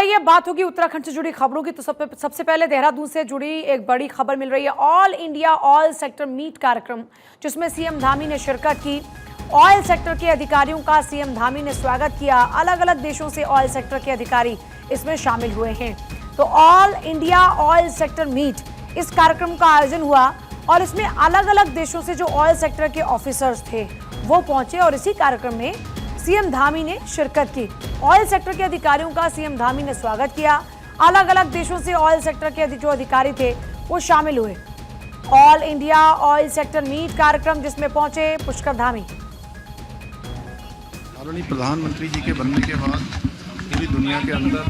आइए बात होगी उत्तराखंड से जुड़ी खबरों की। तो सबसे पहले देहरादून से जुड़ी एक बड़ी खबर मिल रही है। All India oil sector meet कार्यक्रम जिसमें सीएम धामी ने शिरकत की। ऑयल सेक्टर के अधिकारियों का सीएम धामी ने स्वागत किया। अलग अलग देशों से ऑयल सेक्टर के अधिकारी इसमें शामिल हुए हैं। तो all India oil sector meet इस कार्यक्रम का आयोजन हुआ और इसमें अलग अलग देशों से जो ऑयल सेक्टर के ऑफिसर्स थे वो पहुंचे और इसी कार्यक्रम में सीएम धामी ने शिरकत की। ऑयल सेक्टर के अधिकारियों का सीएम धामी ने स्वागत किया। अलग अलग देशों से ऑयल सेक्टर के जो अधिकारी थे वो शामिल हुए। All India oil sector meet कार्यक्रम जिसमें पहुंचे पुष्कर धामी। आदरणीय प्रधानमंत्री जी के बनने के बाद पूरी दुनिया के अंदर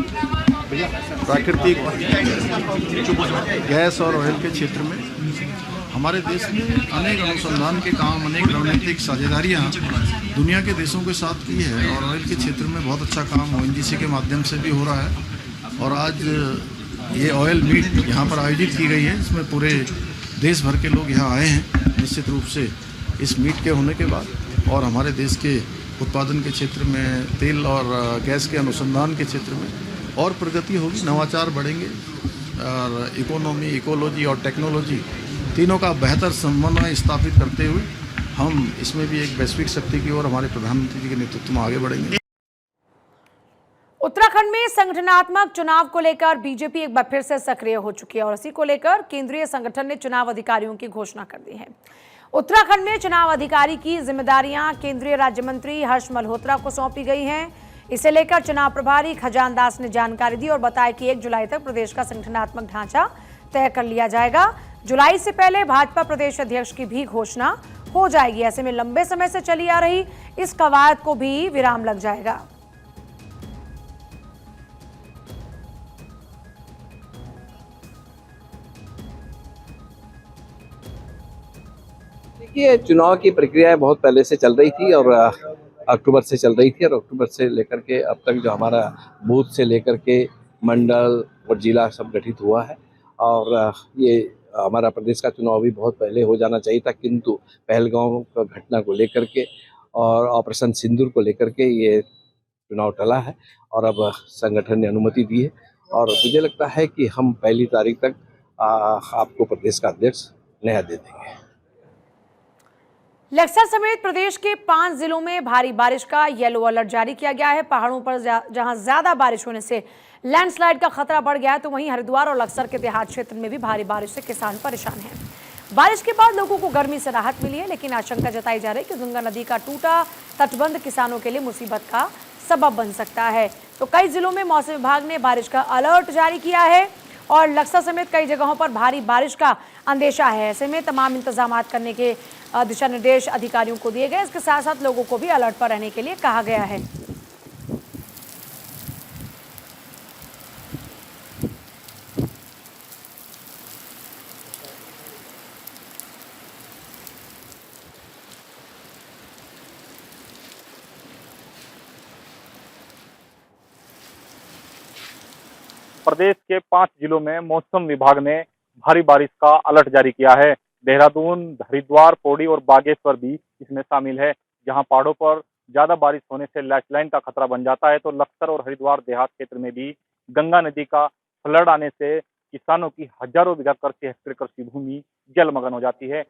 प्राकृतिक गैस और ऑयल के क्षेत्र में हमारे देश ने अनेक अनुसंधान के काम, अनेक रणनीतिक साझेदारियां दुनिया के देशों के साथ की है और ऑयल के क्षेत्र में बहुत अच्छा काम ओएनजीसी के माध्यम से भी हो रहा है। और आज ये ऑयल मीट यहाँ पर आयोजित की गई है, इसमें पूरे देश भर के लोग यहाँ आए हैं। निश्चित रूप से इस मीट के होने के बाद और हमारे देश के उत्पादन के क्षेत्र में, तेल और गैस के अनुसंधान के क्षेत्र में और प्रगति होगी, नवाचार बढ़ेंगे और इकोनॉमी, इकोलॉजी और टेक्नोलॉजी तीनों का बेहतर समन्वय स्थापित करते हुए हम इसमें भी एक वैश्विक शक्ति की ओर हमारे प्रधानमंत्री जी के नेतृत्व में आगे बढ़ेंगे। उत्तराखंड में संगठनात्मक चुनाव को लेकर बीजेपी एक बार फिर से सक्रिय हो चुकी है और इसी को लेकर केंद्रीय संगठन ने चुनाव अधिकारियों की घोषणा कर दी है। उत्तराखंड में चुनाव अधिकारी की जिम्मेदारियां केंद्रीय राज्य मंत्री हर्ष मल्होत्रा को सौंपी गई हैं। इसे लेकर चुनाव प्रभारी खजान दास ने जानकारी दी और बताया कि 1 जुलाई तक प्रदेश का संगठनात्मक ढांचा तय कर लिया जाएगा। जुलाई से पहले भाजपा प्रदेश अध्यक्ष की भी घोषणा हो जाएगी। ऐसे में लंबे समय से चली आ रही इस कवायद को भी विराम लग जाएगा। देखिए, चुनाव की प्रक्रिया बहुत पहले से चल रही थी और अक्टूबर से चल रही थी और अक्टूबर से लेकर के अब तक जो हमारा बूथ से लेकर के मंडल और जिला सब गठित हुआ है। और ये हमारा प्रदेश का चुनाव भी बहुत पहले हो जाना चाहिए था, किंतु पहलगांव घटना को लेकर के और ऑपरेशन सिंदूर को लेकर के ये चुनाव टला है और अब संगठन ने अनुमति दी है और मुझे लगता है कि हम 1 तारीख तक आपको प्रदेश का अध्यक्ष नया दे देंगे। लक्सर समेत प्रदेश के 5 जिलों में भारी बारिश का येलो अलर्ट जारी किया गया है। पहाड़ों पर जहां ज्यादा बारिश होने से लैंडस्लाइड का खतरा बढ़ गया है, तो वहीं हरिद्वार और लक्सर के देहात क्षेत्र में भी भारी बारिश से किसान परेशान हैं। बारिश के बाद लोगों को गर्मी से राहत मिली है, लेकिन आशंका जताई जा रही है कि गंगा नदी का टूटा तटबंध किसानों के लिए मुसीबत का सबब बन सकता है। तो कई जिलों में मौसम विभाग ने बारिश का अलर्ट जारी किया है और लक्सर समेत कई जगहों पर भारी बारिश का अंदेशा है। ऐसे में तमाम इंतजाम करने के दिशा निर्देश अधिकारियों को दिए गए। इसके साथ साथ लोगों को भी अलर्ट पर रहने के लिए कहा गया है। प्रदेश के 5 जिलों में मौसम विभाग ने भारी बारिश का अलर्ट जारी किया है। देहरादून, हरिद्वार, पौड़ी और बागेश्वर भी इसमें शामिल है। जहां पहाड़ों पर ज्यादा बारिश होने से लैंडस्लाइड का खतरा बन जाता है, तो लक्सर और हरिद्वार देहात क्षेत्र में भी गंगा नदी का फ्लड आने से किसानों की हजारों बीघा कृषि हेक्टेयर कृषि भूमि जलमग्न हो जाती है।